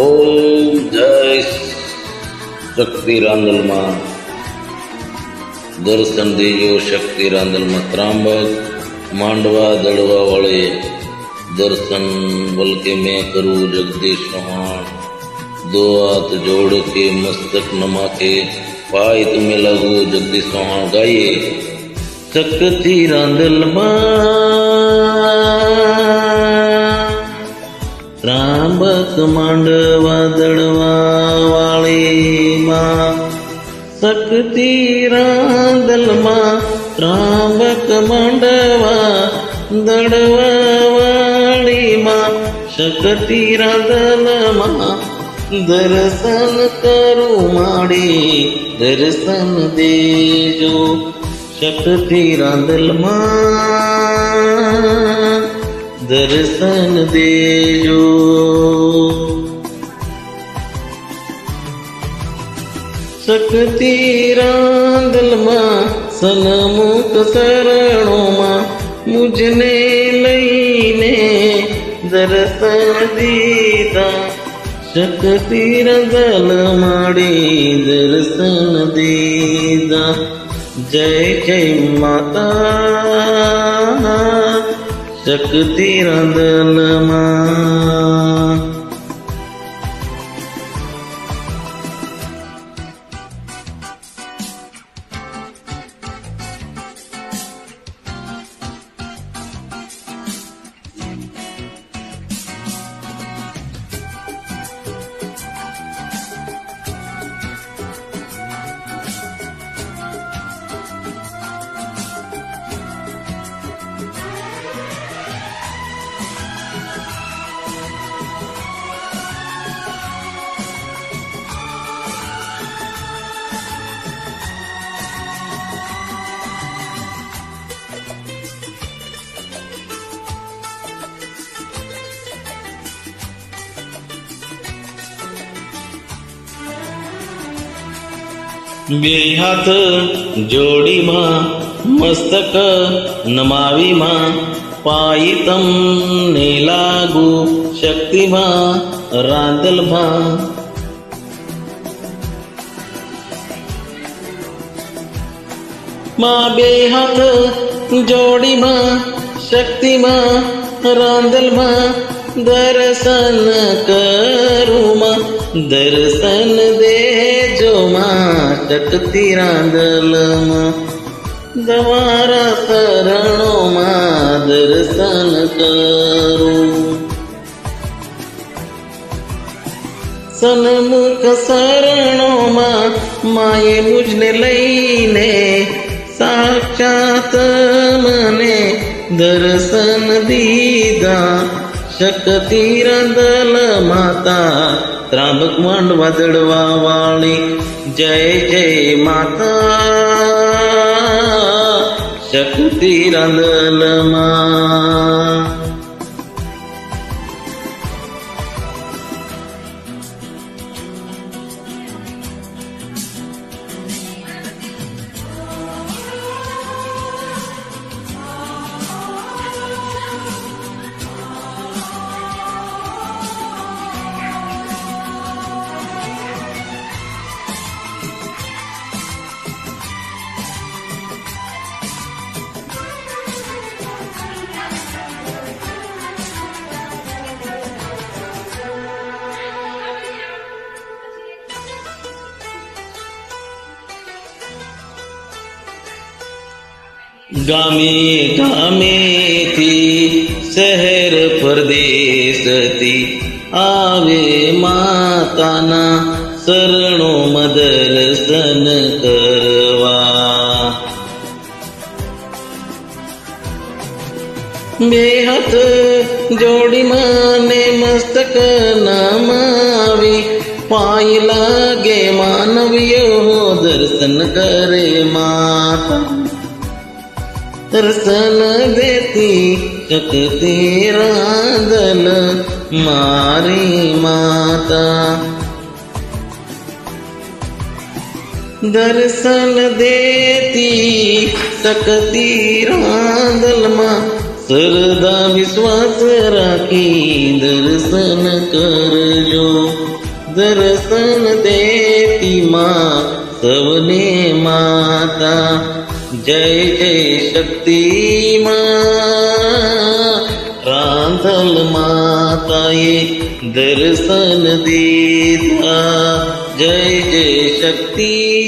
ઓમ જય શક્તિ રાંદલમાં દર્શન દેજો શક્તિ રાંદલમાં ત્રાંબક માંડવા દળવા વાળે दर्शन बल्कि मैं करूँ जगदीश चौहान। दो हाथ जोड़ के मस्तक नमा के पाय तुम्हें लगू जगदीश चौहान गाइए। शक्ति रांदल त्रांबक मांडवा दड़वा वाली माँ। शक्ति रांदल त्रांबक मांडवा दड़वा वाली माँ। शक्ति रांदल दर्शन करूं माड़ी दर्शन देजो। शक्ति रांदल दर्शन देजो। शक्ति रांदल सन्मुख शरणों मुझने लईने दर्शन दीदा। शक्ति रांदल माड़ी दर्शन दीदा। जय जय माता शक्ति रांदल બે હાથ જોડી મસ્તક નમાવી પાઈ તમને લાગુ શક્તિમાં રાંદલ માં બે હાથ જોડી શક્તિમાં રાંદલ દર્શન કરું दर्शन देजो शक्ति रांदल द्वारा शरणों दर्शन करूं। सन्मुख शरणों माये मुझने लईने साक्षात मने दर्शन दीदा। शक्ति रांदल माता त्रांबक मांडवा दड़वा वाली। जय जय माता शक्ति रांदल गामे गामे थी शहर प्रदेश थी आवे माताना शरणों दर्शन करवा। बे हाथ जोड़ी माने मस्तक नमावी पाई लागे मानवियो दर्शन करे माता। दर्शन देती शक्ति रांदल मारी माता। दर्शन देती शक्ति रांदल શ્રદ્ધા વિશ્વાસ રાખી દર્શન કરજો. દર્શન દેતી માં સૌને માતા. જય જય શક્તિ માં રાંધલ માતાએ દર્શન દીધા. જય જય શક્તિ.